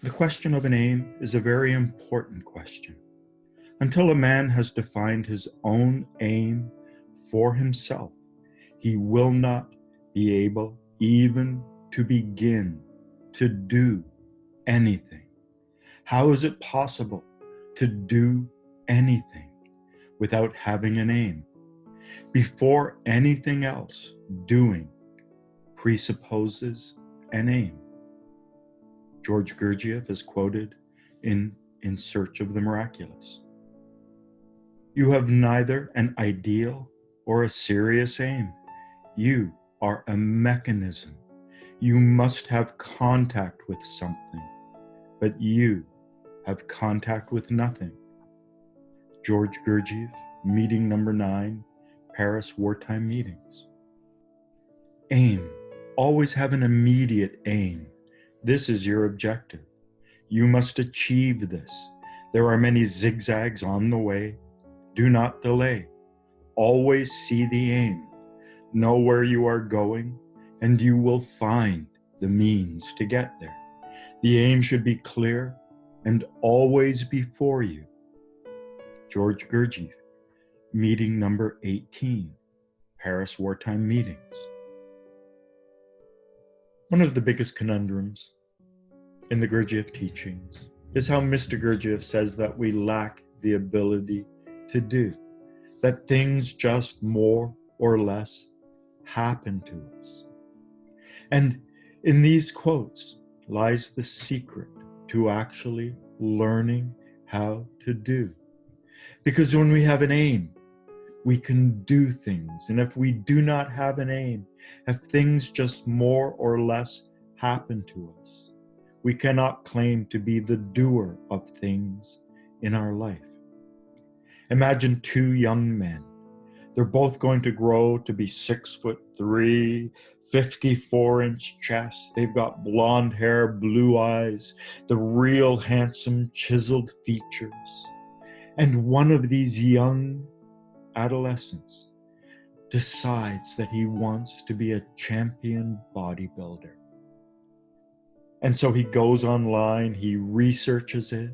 The question of an aim is a very important question. Until a man has defined his own aim for himself, he will not be able even to begin to do anything. How is it possible to do anything without having an aim? Before anything else, doing presupposes an aim. George Gurdjieff is quoted in Search of the Miraculous. You have neither an ideal or a serious aim. You are a mechanism. You must have contact with something, but you have contact with nothing. George Gurdjieff, meeting number 9, Paris Wartime Meetings. Aim. Always have an immediate aim. This is your objective. You must achieve this. There are many zigzags on the way. Do not delay. Always see the aim. Know where you are going, and you will find the means to get there. The aim should be clear and always before you. George Gurdjieff, meeting number 18, Paris Wartime Meetings. One of the biggest conundrums in the Gurdjieff teachings is how Mr. Gurdjieff says that we lack the ability to do, that things just more or less happen to us. And in these quotes lies the secret to actually learning how to do. Because when we have an aim, we can do things. And if we do not have an aim, if things just more or less happen to us, we cannot claim to be the doer of things in our life. Imagine 2 young men. They're both going to grow to be 6'3", 54-inch chest. They've got blonde hair, blue eyes, the real handsome chiseled features. And one of these young adolescents decides that he wants to be a champion bodybuilder. And so he goes online, he researches it,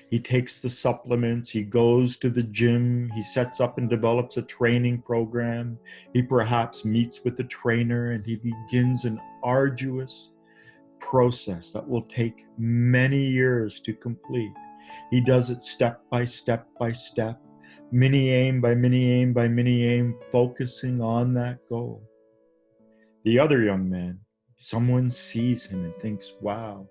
he takes the supplements, he goes to the gym, he sets up and develops a training program. He perhaps meets with the trainer and he begins an arduous process that will take many years to complete. He does it step by step by step, mini aim by mini aim by mini aim, focusing on that goal. The other young man, someone sees him and thinks, wow,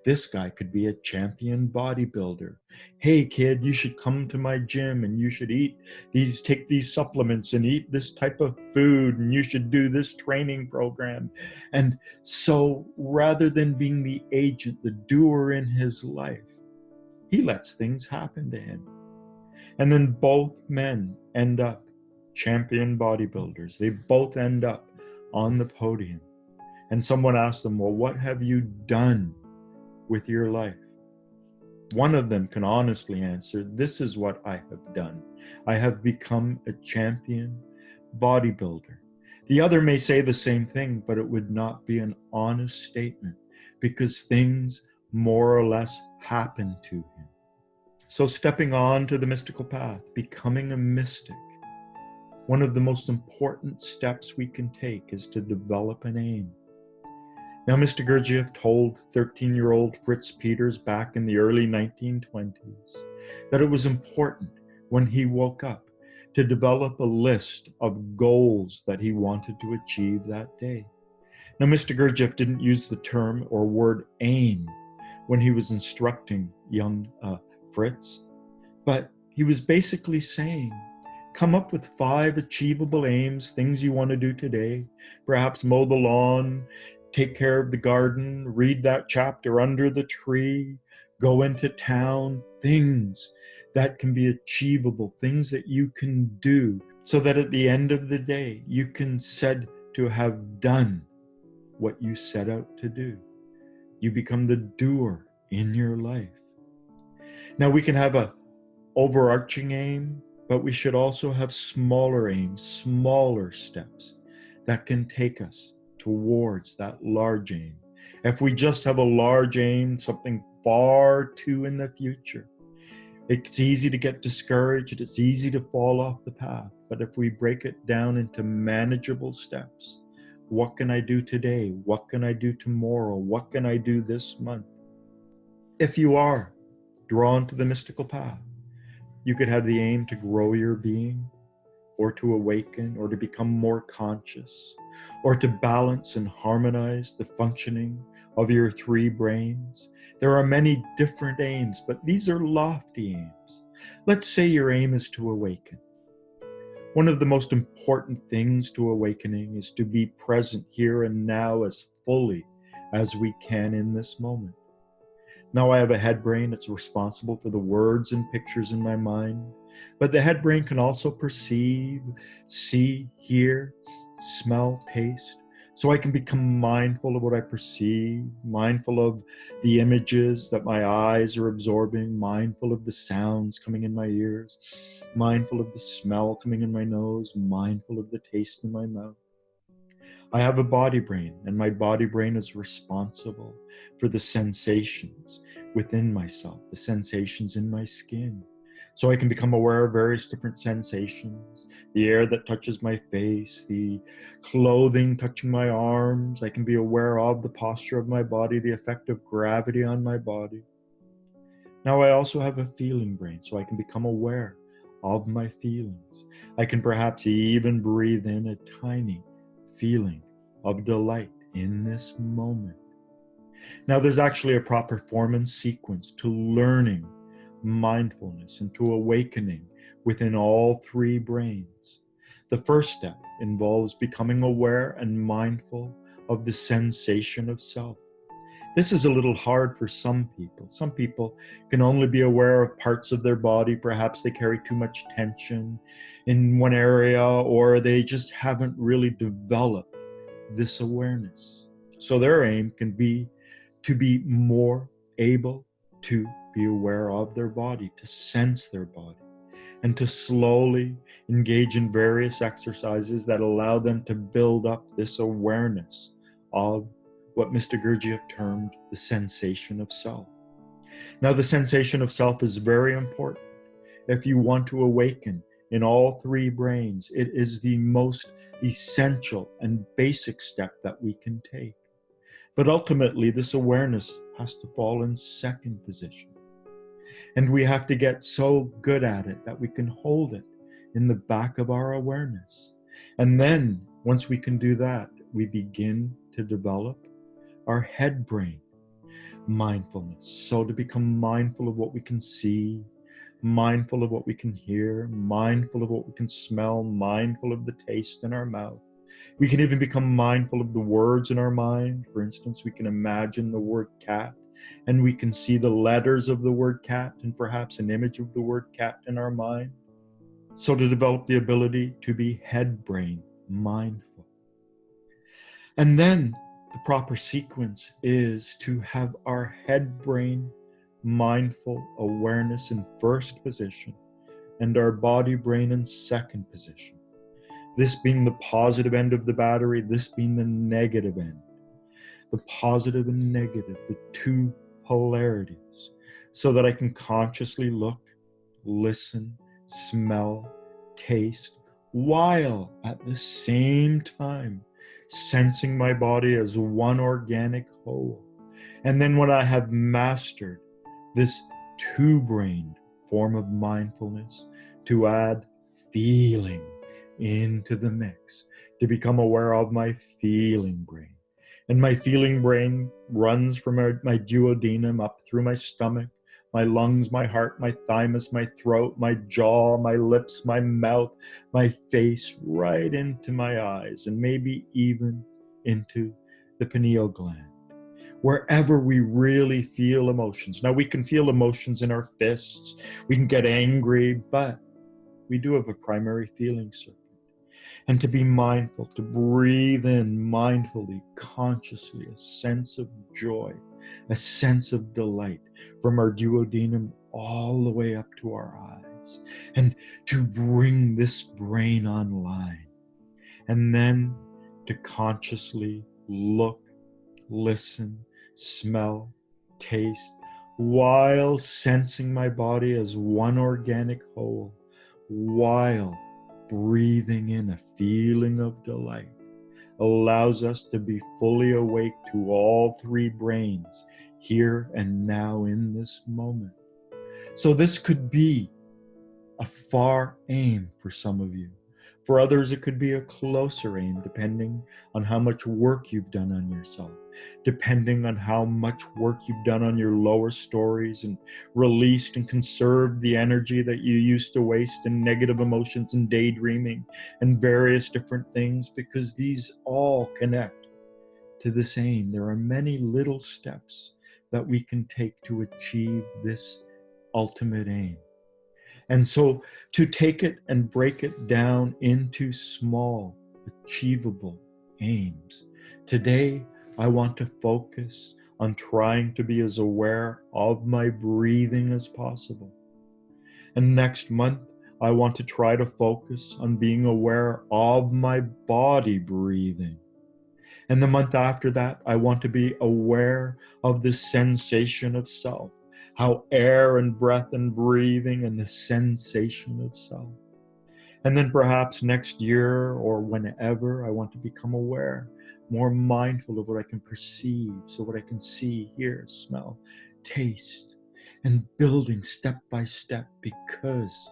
this guy could be a champion bodybuilder. Hey kid, you should come to my gym and you should take these supplements and eat this type of food and you should do this training program. And so rather than being the agent, the doer in his life, he lets things happen to him. And then both men end up champion bodybuilders. They both end up on the podium. And someone asks them, well, what have you done with your life? One of them can honestly answer, this is what I have done. I have become a champion bodybuilder. The other may say the same thing, but it would not be an honest statement because things more or less happen to him. So stepping on to the mystical path, becoming a mystic, one of the most important steps we can take is to develop an aim. Now, Mr. Gurdjieff told 13-year-old Fritz Peters back in the early 1920s that it was important when he woke up to develop a list of goals that he wanted to achieve that day. Now, Mr. Gurdjieff didn't use the term or word aim when he was instructing young Fritz, but he was basically saying, come up with 5 achievable aims, things you want to do today, perhaps mow the lawn, take care of the garden, read that chapter under the tree, go into town, things that can be achievable, things that you can do so that at the end of the day, you can said to have done what you set out to do. You become the doer in your life. Now we can have an overarching aim, but we should also have smaller aims, smaller steps that can take us towards that large aim. If we just have a large aim, something far too in the future. It's easy to get discouraged. It's easy to fall off the path. But if we break it down into manageable steps, what can I do today? What can I do tomorrow? What can I do this month? If you are drawn to the mystical path, you could have the aim to grow your being, or to awaken, or to become more conscious, or to balance and harmonize the functioning of your 3 brains. There are many different aims, but these are lofty aims. Let's say your aim is to awaken. One of the most important things to awakening is to be present here and now as fully as we can in this moment. Now I have a head brain that's responsible for the words and pictures in my mind, but the head brain can also perceive, see, hear, smell, taste. So I can become mindful of what I perceive, mindful of the images that my eyes are absorbing, mindful of the sounds coming in my ears, mindful of the smell coming in my nose, mindful of the taste in my mouth. I have a body brain, and my body brain is responsible for the sensations within myself, the sensations in my skin. So I can become aware of various different sensations, the air that touches my face, the clothing touching my arms. I can be aware of the posture of my body, the effect of gravity on my body. Now I also have a feeling brain, so I can become aware of my feelings. I can perhaps even breathe in a tiny feeling of delight in this moment. Now, there's actually a proper form and sequence to learning mindfulness and to awakening within all 3 brains. The first step involves becoming aware and mindful of the sensation of self. This is a little hard for some people. Some people can only be aware of parts of their body. Perhaps they carry too much tension in one area, or they just haven't really developed this awareness. So their aim can be to be more able to be aware of their body, to sense their body, and to slowly engage in various exercises that allow them to build up this awareness of what Mr. Gurdjieff termed the sensation of self. Now, the sensation of self is very important. If you want to awaken in all 3 brains, it is the most essential and basic step that we can take. But ultimately, this awareness has to fall in second position. And we have to get so good at it that we can hold it in the back of our awareness. And then, once we can do that, we begin to develop our head brain mindfulness. So to become mindful of what we can see, mindful of what we can hear, mindful of what we can smell, mindful of the taste in our mouth. We can even become mindful of the words in our mind. For instance, we can imagine the word cat, and we can see the letters of the word cat and perhaps an image of the word cat in our mind. So to develop the ability to be head brain mindful. And then the proper sequence is to have our head brain mindful awareness in first position and our body brain in second position. This being the positive end of the battery, this being the negative end. The positive and negative, the 2 polarities, so that I can consciously look, listen, smell, taste, while at the same time sensing my body as one organic whole. And then when I have mastered this 2-brained form of mindfulness, to add feeling into the mix, to become aware of my feeling brain. And my feeling brain runs from my duodenum up through my stomach, my lungs, my heart, my thymus, my throat, my jaw, my lips, my mouth, my face, right into my eyes, and maybe even into the pineal gland. Wherever we really feel emotions. Now, we can feel emotions in our fists, we can get angry, but we do have a primary feeling circuit. And to be mindful, to breathe in mindfully, consciously, a sense of joy, a sense of delight from our duodenum all the way up to our eyes, and to bring this brain online. And then to consciously look, listen, smell, taste, while sensing my body as one organic whole, while breathing in a feeling of delight, allows us to be fully awake to all three brains here and now in this moment. So this could be a far aim for some of you. For others, it could be a closer aim, depending on how much work you've done on yourself, depending on how much work you've done on your lower stories and released and conserved the energy that you used to waste in negative emotions and daydreaming and various different things, because these all connect to this aim. There are many little steps that we can take to achieve this ultimate aim. And so to take it and break it down into small, achievable aims. Today, I want to focus on trying to be as aware of my breathing as possible. And next month, I want to try to focus on being aware of my body breathing. And the month after that, I want to be aware of the sensation of self, how air and breath and breathing and the sensation of self. And then perhaps next year or whenever, I want to become aware, more mindful of what I can perceive, so what I can see, hear, smell, taste, and building step by step, because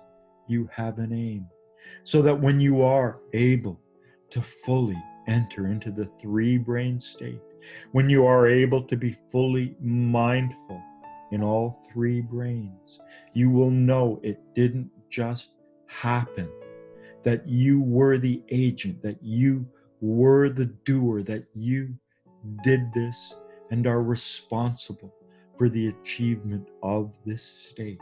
you have an aim. So that when you are able to fully enter into the three brain state, when you are able to be fully mindful in all three brains, you will know it didn't just happen, that you were the agent, that you were the doer, that you did this and are responsible for the achievement of this state.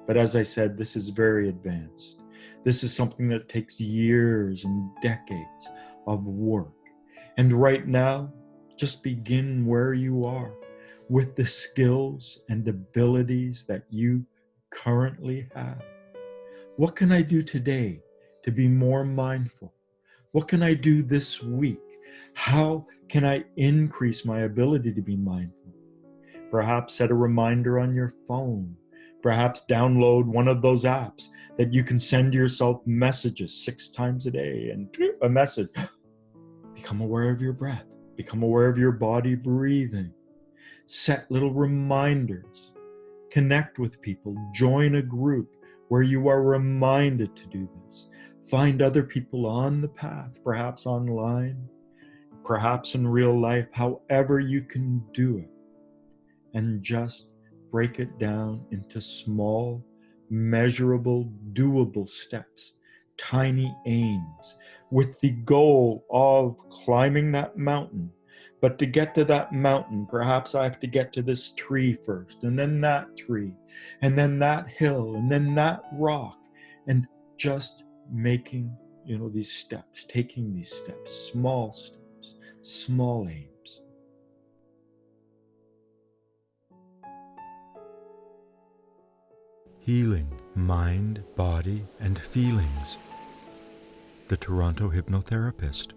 But as I said, this is very advanced. This is something that takes years and decades of work. And right now, just begin where you are with the skills and abilities that you currently have. What can I do today to be more mindful? What can I do this week? How can I increase my ability to be mindful? Perhaps set a reminder on your phone. Perhaps download one of those apps that you can send yourself messages 6 times a day, and a message. Become aware of your breath. Become aware of your body breathing. Set little reminders. Connect with people. Join a group where you are reminded to do this. Find other people on the path, perhaps online, perhaps in real life, however you can do it. And just break it down into small, measurable, doable steps, tiny aims, with the goal of climbing that mountain. But to get to that mountain, perhaps I have to get to this tree first, and then that tree, and then that hill, and then that rock, and just making, these steps, taking these steps, small aims. Healing mind, body, and feelings. The Toronto hypnotherapist.